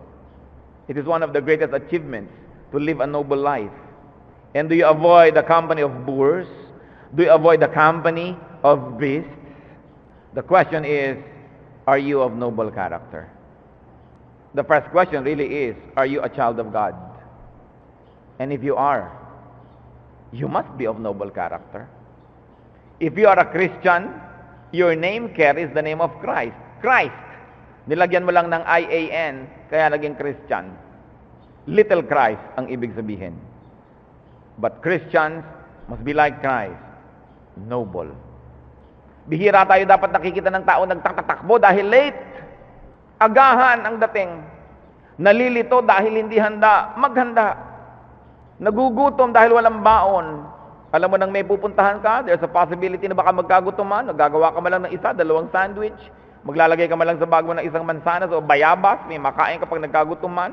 It is one of the greatest achievements to live a noble life. And do you avoid the company of boors? Do you avoid the company of beasts? The question is, are you of noble character? The first question really is, are you a child of God? And if you are, you must be of noble character. If you are a Christian, your name carries the name of Christ. Christ. Nilagyan mo lang ng IAN, kaya naging Christian. Little Christ ang ibig sabihin. But Christians must be like Christ. Noble. Bihira tayo dapat nakikita ng tao nagtatakbo dahil late. Agahan ang dating. Nalilito dahil hindi handa, maghanda. Nagugutom dahil walang baon. Alam mo nang may pupuntahan ka, there's a possibility na baka magkagutuman, nagagawa ka man lang ng isa, dalawang sandwich, maglalagay ka man lang sa bag mo ng isang mansanas o bayabas, may makain kapag nagkagutuman.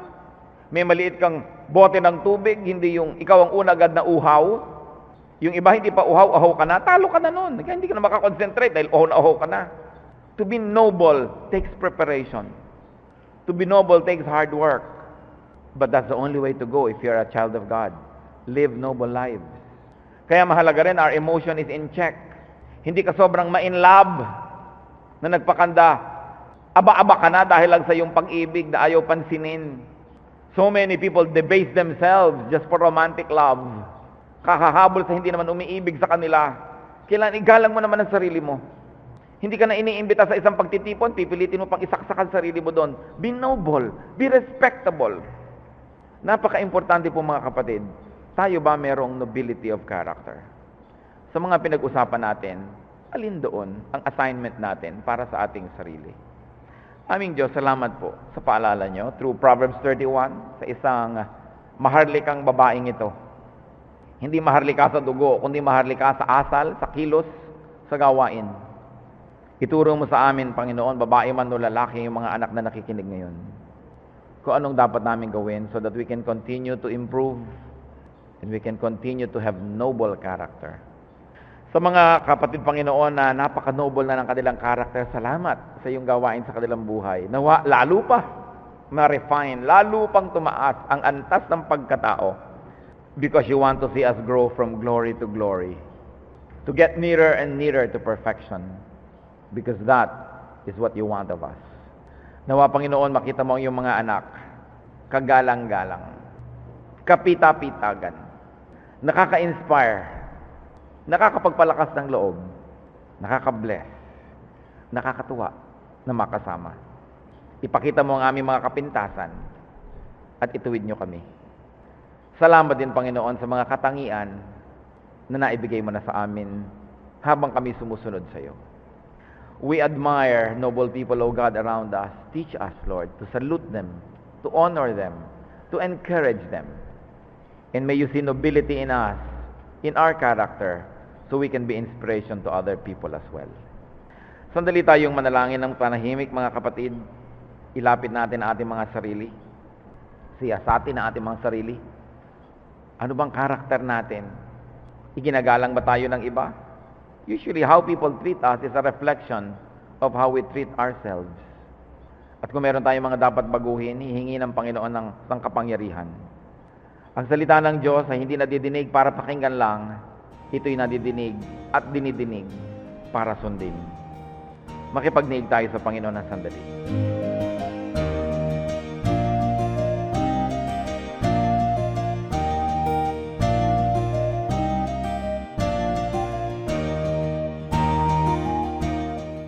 May maliit kang bote ng tubig, hindi yung ikaw ang una agad na uhaw. Yung iba hindi pa uhaw ka na, talo ka na nun. Kaya hindi ka na makakonsentrate dahil uhaw na uhaw ka na. To be noble takes preparation. To be noble takes hard work. But that's the only way to go if you're a child of God. Live noble lives. Kaya mahalaga rin, our emotion is in check. Hindi ka sobrang ma-in love na nagpakanda. Aba-aba ka na dahil lang sa iyong pag-ibig na ayaw pansinin. So many people debase themselves just for romantic love. Kakahabol sa hindi naman umiibig sa kanila. Kailangan igalang mo naman ang sarili mo. Hindi ka na iniimbita sa isang pagtitipon, pipilitin mo pang isaksak ang sarili mo doon. Be noble, be respectable. Napaka-importante po mga kapatid, tayo ba merong nobility of character? Sa mga pinag-usapan natin, alin doon ang assignment natin para sa ating sarili? Aming Diyos, salamat po sa paalala nyo through Proverbs 31 sa isang maharlikang babaeng ito. Hindi maharlika sa dugo, kundi maharlika sa asal, sa kilos, sa gawain. Ituro mo sa amin, Panginoon, babae man o lalaki, yung mga anak na nakikinig ngayon. Kung anong dapat namin gawin so that we can continue to improve and we can continue to have noble character. Sa mga kapatid, Panginoon, na napaka-noble na ng kanilang character, salamat sa iyong gawain sa kanilang buhay. Nawa, lalo pa ma-refine, lalo pang tumaas ang antas ng pagkatao because you want to see us grow from glory to glory, to get nearer and nearer to perfection. Because that is what you want of us. Nawa, Panginoon, makita mo ang iyong mga anak, kagalang-galang, kapita-pitagan, nakaka-inspire, nakakapagpalakas ng loob, nakaka-bless, nakakatuwa na makasama. Ipakita mo ang aming mga kapintasan at ituwid nyo kami. Salamat din, Panginoon, sa mga katangian na naibigay mo na sa amin habang kami sumusunod sa iyo. We admire noble people, O God, around us. Teach us, Lord, to salute them, to honor them, to encourage them. And may you see nobility in us, in our character, so we can be inspiration to other people as well. Sandali tayong manalangin ng panahimik, mga kapatid. Ilapit natin ang ating mga sarili. Siyasatin ang ating mga sarili. Ano bang karakter natin? Iginagalang ba tayo ng iba? Usually, how people treat us is a reflection of how we treat ourselves. At kung meron tayong mga dapat baguhin, hihingi ng Panginoon ng kapangyarihan. Ang salita ng Diyos ay hindi nadidinig para pakinggan lang, ito'y nadidinig at dinidinig para sundin. Makipagniig tayo sa Panginoon ng sandali.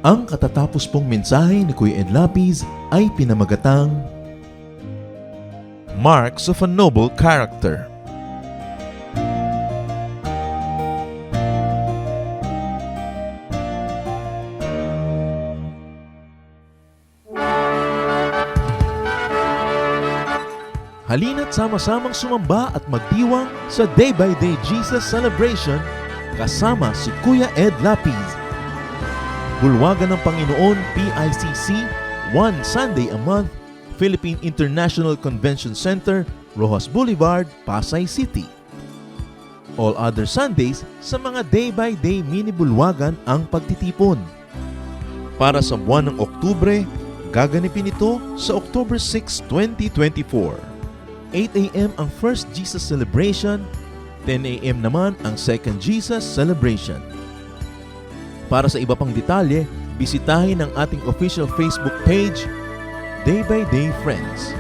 Ang katatapos pong mensahe ni Kuya Ed Lapiz ay pinamagatang Marks of a Noble Character. Halina't sama-samang sumamba at magdiwang sa Day by Day Jesus Celebration kasama si Kuya Ed Lapiz. Bulwagan ng Panginoon, PICC, one Sunday a month, Philippine International Convention Center, Rojas Boulevard, Pasay City. All other Sundays, sa mga day-by-day mini-bulwagan ang pagtitipon. Para sa buwan ng Oktubre, gaganipin ito sa October 6, 2024. 8 a.m. ang First Jesus Celebration, 10 a.m. naman ang Second Jesus Celebration. Para sa iba pang detalye, bisitahin ang ating official Facebook page, Day by Day Friends.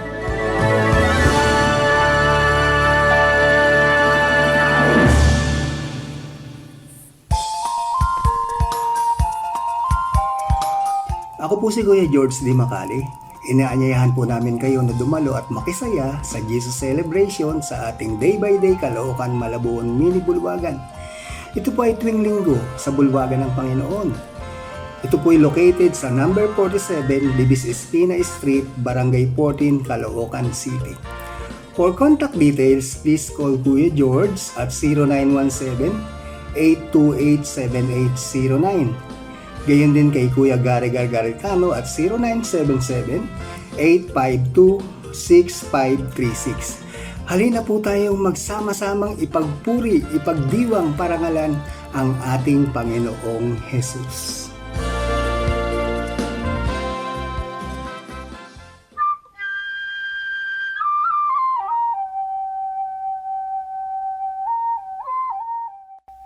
Ako po si Kuya George D. Macali. Inaanyayahan po namin kayo na dumalo at makisaya sa Jesus Celebration sa ating Day by Day Caloocan Malabon Mini Bulwagan. Ito po ay tuwing linggo sa Bulwagan ng Panginoon. Ito po ay located sa number 47 Libis Espina Street, Barangay 14, Caloocan City. For contact details, please call Kuya George at 0917-828-7809. Gayon din kay Kuya Gary Gargaritano at 0977-852-6536. Halina po tayong magsama-samang ipagpuri, ipagdiwang parangalan ang ating Panginoong Jesus.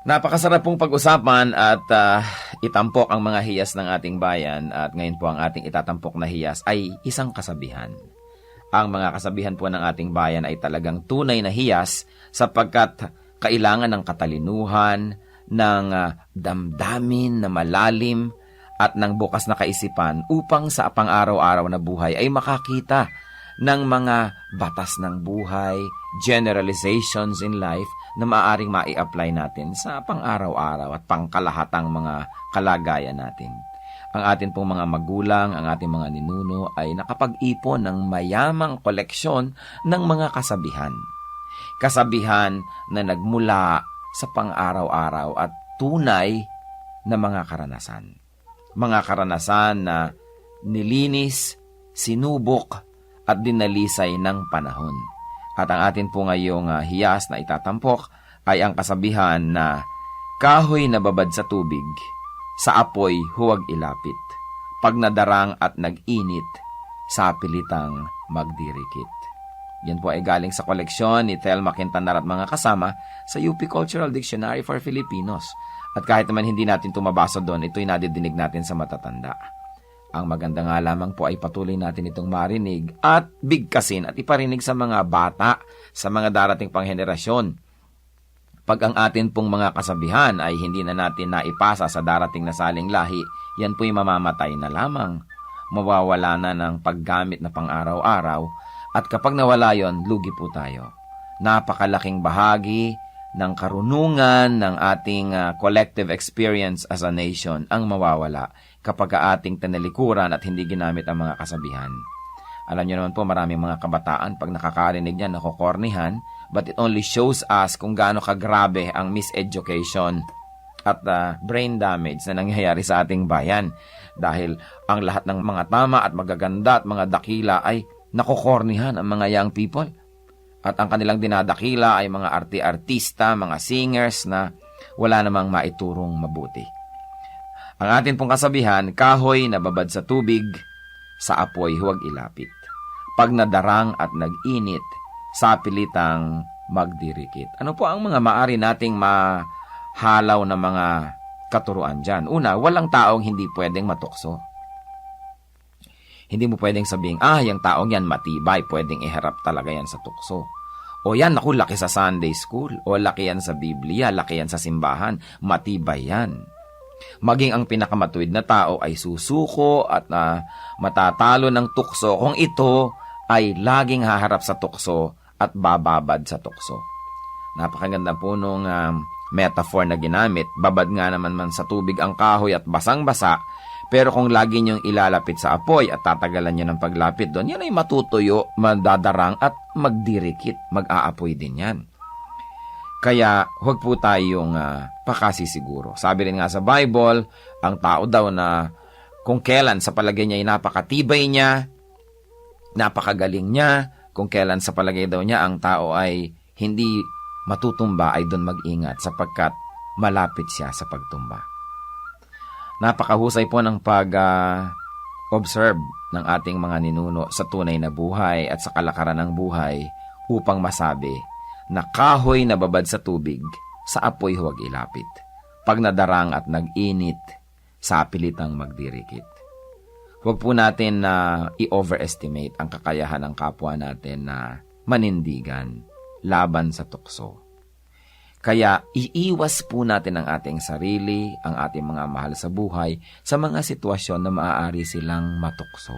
Napakasarap pong pag-usapan at itampok ang mga hiyas ng ating bayan at ngayon po ang ating itatampok na hiyas ay isang kasabihan. Ang mga kasabihan po ng ating bayan ay talagang tunay na hiyas sapagkat kailangan ng katalinuhan, ng damdamin na malalim at ng bukas na kaisipan upang sa pang-araw-araw na buhay ay makakita ng mga batas ng buhay, generalizations in life na maaaring mai-apply natin sa pang-araw-araw at pangkalahatang mga kalagayan natin. Ang atin pong mga magulang, ang ating mga ninuno ay nakapag-ipon ng mayamang koleksyon ng mga kasabihan. Kasabihan na nagmula sa pang-araw-araw at tunay na mga karanasan. Mga karanasan na nilinis, sinubok, at dinalisay ng panahon. At ang atin po ngayong hiyas na itatampok ay ang kasabihan na kahoy na babad sa tubig, sa apoy huwag ilapit. Pag nadarang at nag-init, sa pilitang magdirikit. Yan po ay galing sa koleksyon ni Thelma Quintanar at mga kasama sa UP Cultural Dictionary for Filipinos. At kahit naman hindi natin tumabasa doon, ito'y nadidinig natin sa matatanda. Ang maganda nga lamang po ay patuloy natin itong marinig at bigkasin at iparinig sa mga bata, sa mga darating pang henerasyon. Pag ang atin pong mga kasabihan ay hindi na natin naipasa sa darating na saling lahi, yan po'y mamamatay na lamang. Mawawala na ng paggamit na pang-araw-araw at kapag nawala yon, lugi po tayo. Napakalaking bahagi ng karunungan ng ating collective experience as a nation ang mawawala kapag ating tanalikuran at hindi ginamit ang mga kasabihan. Alam niyo naman po, maraming mga kabataan pag nakakarinig niyan, nakokornihan, but it only shows us kung gaano kagrabe ang miseducation at brain damage na nangyayari sa ating bayan. Dahil ang lahat ng mga tama at magaganda at mga dakila ay nakokornihan ang mga young people. At ang kanilang dinadakila ay mga artista, mga singers na wala namang maiturong mabuti. Ang atin pong kasabihan, kahoy na babad sa tubig, sa apoy huwag ilapit. Pag nadarang at nag-init, sa pilitang magdirikit. Ano po ang mga maari nating mahalaw na mga katuruan dyan? Una, walang taong hindi pwedeng matukso. Hindi mo pwedeng sabing, yung taong yan matibay, pwedeng iharap talaga yan sa tukso. O yan, naku, laki sa Sunday school. O laki yan sa Biblia, laki yan sa simbahan. Matibay yan. Maging ang pinakamatuwid na tao ay susuko at matatalo ng tukso kung ito ay laging haharap sa tukso at bababad sa tukso. Napakaganda po nung metaphor na ginamit. Babad nga naman sa tubig ang kahoy at basang-basa. Pero kung lagi niyong ilalapit sa apoy at tatagalan niyo ng paglapit doon, yan ay matutuyo, madadarang at magdirikit, mag-aapoy din yan. Kaya huwag po tayong pakasisiguro. Sabi rin nga sa Bible, ang tao daw na kung kailan sa palagay niya ay napakatibay niya, napakagaling niya, kung kailan sa palagay daw niya ang tao ay hindi matutumba, ay doon mag-ingat sapagkat malapit siya sa pagtumba. Napakahusay po ng pag-observe ng ating mga ninuno sa tunay na buhay at sa kalakaran ng buhay upang masabi na kahoy na babad sa tubig, sa apoy huwag ilapit. Pag nadarang at nag-init, sa pilitang magdirikit. Huwag po natin na i-overestimate ang kakayahan ng kapwa natin na manindigan laban sa tukso. Kaya iiwas po natin ang ating sarili, ang ating mga mahal sa buhay, sa mga sitwasyon na maaari silang matukso.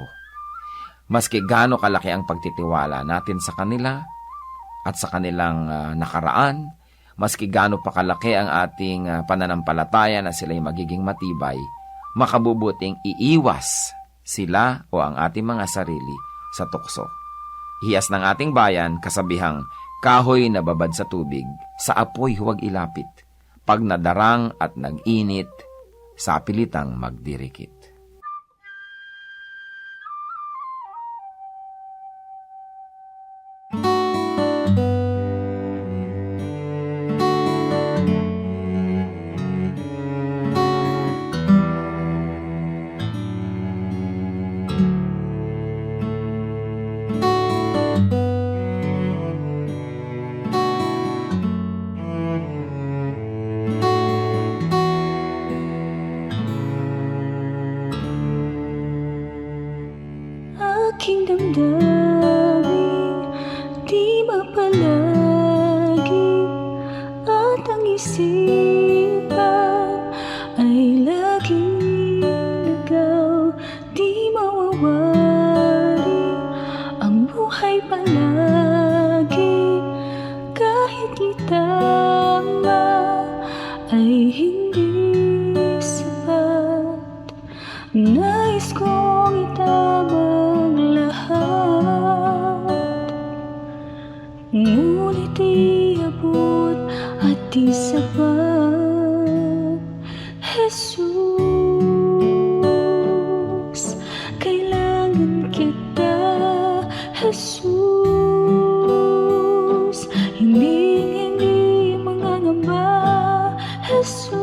Maski gaano kalaki ang pagtitiwala natin sa kanila at sa kanilang nakaraan, maski gaano pa kalaki ang ating pananampalataya na sila'y magiging matibay, makabubuting iiwas sila o ang ating mga sarili sa tukso. Hiyas ng ating bayan, kasabihang, kahoy na babad sa tubig, sa apoy huwag ilapit. Pag nadarang at nag-init, sa pilitang magdirikit. aking damdamin di mapalagi at ang isipan ay laging ligaw, di mawawari ang buhay palagi kahit itama ay hindi sapat. Nais kong itama ang lahat, ngunit iabot at di sapat. Jesus, kailangan kita. Jesus, hindi mangangamba. Jesus,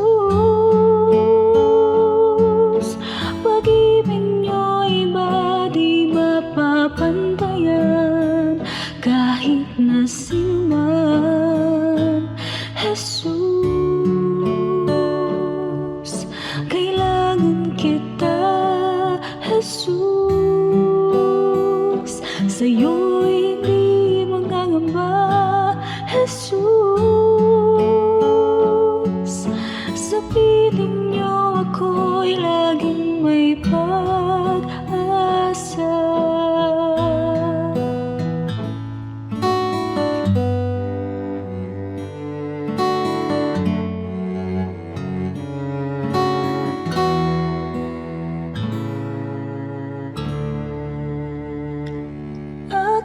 pag-ibig niyo'y iba di mapapantayan kahit na sinuman. Jesus, kailangan kita. Jesus, sa'yo'y hindi mangangamba. Jesus, sa piling niyo ako'y laging may pag-asa.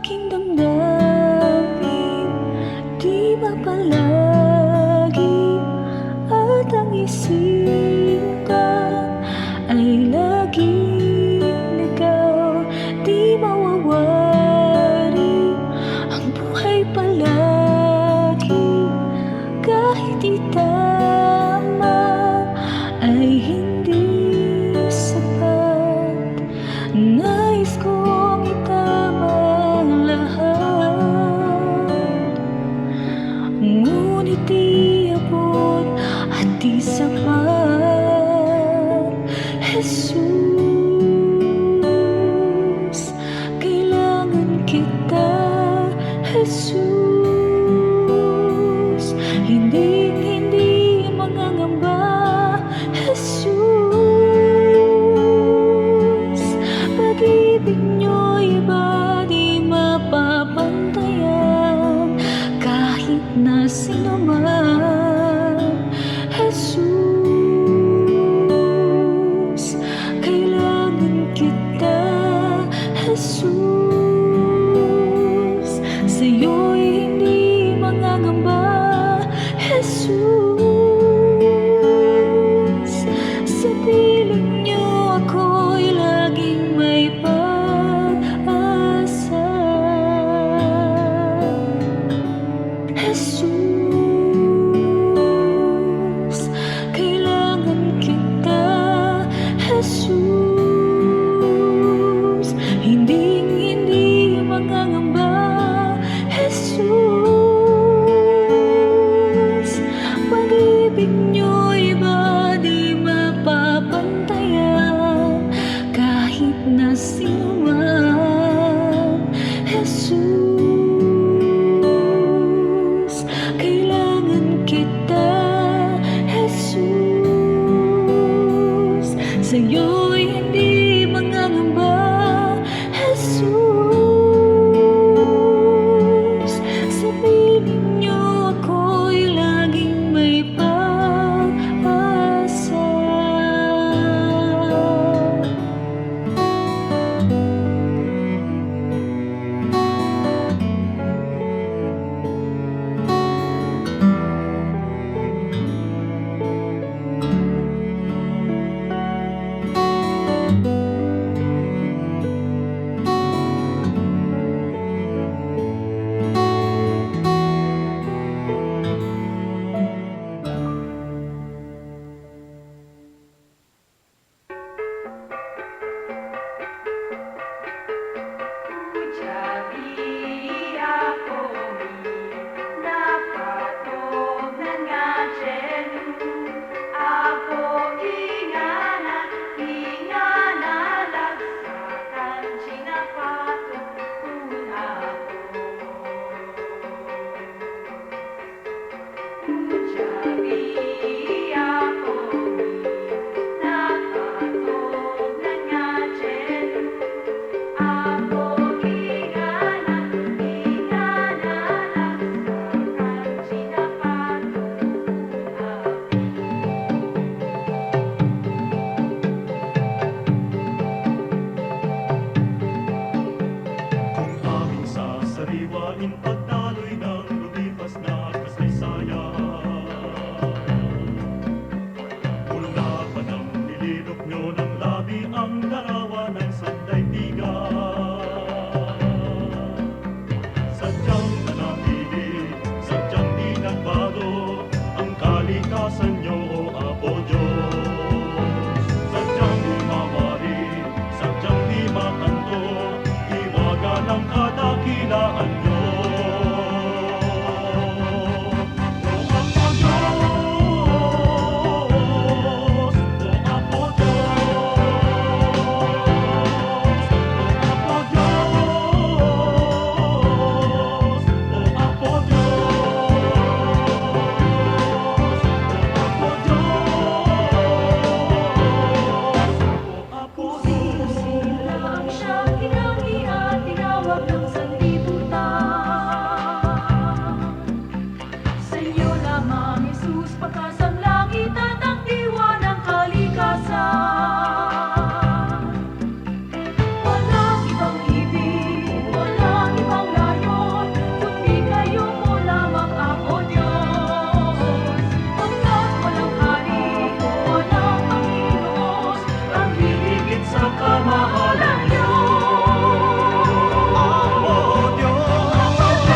Aking damdamin di mapalagi at ang isip kalikasan niyo, O Apo Diyos. Sadyang di mamari, sadyang di makanto, iwaga ng kadakilaan niyo. O Apo Diyos, O Apo Diyos, O Apo Diyos, O Apo Sila ang siyang hinangian, tinawag ng sanlibutan. Sa iyo lamang, Jesus, pagkas ang langit at ang diwa ng kalikasan. Walang ibang ibig, walang ibang layon, kundi kayo mo lamang, Apo Diyos. Pagkat walang hari, walang Panginoon, ang hihigit sa kamahalan niyo. Apo Diyos, Apo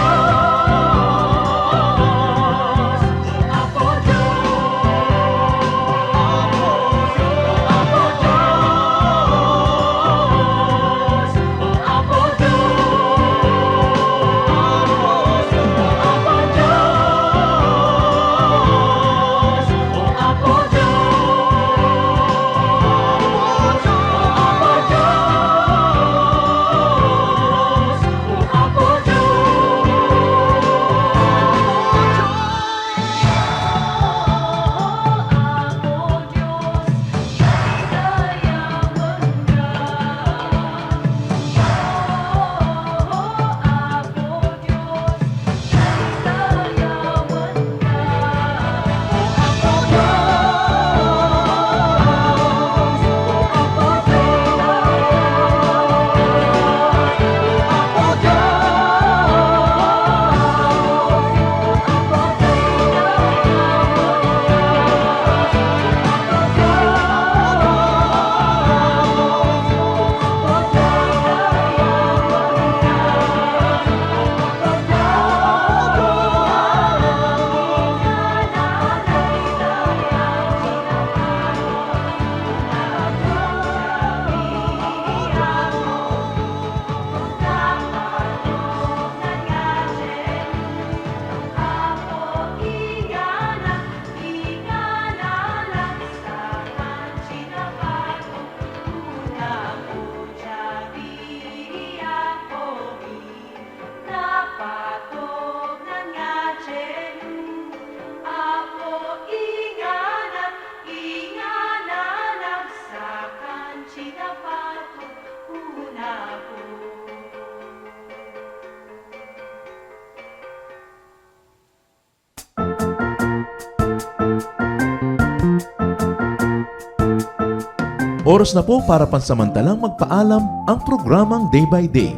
Oras na po para pansamantalang magpaalam ang programang Day by Day.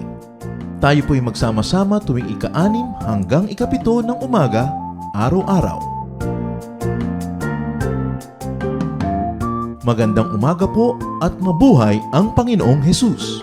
Tayo po'y magsama-sama tuwing ika-6 hanggang ika-7 ng umaga, araw-araw. Magandang umaga po at mabuhay ang Panginoong Hesus!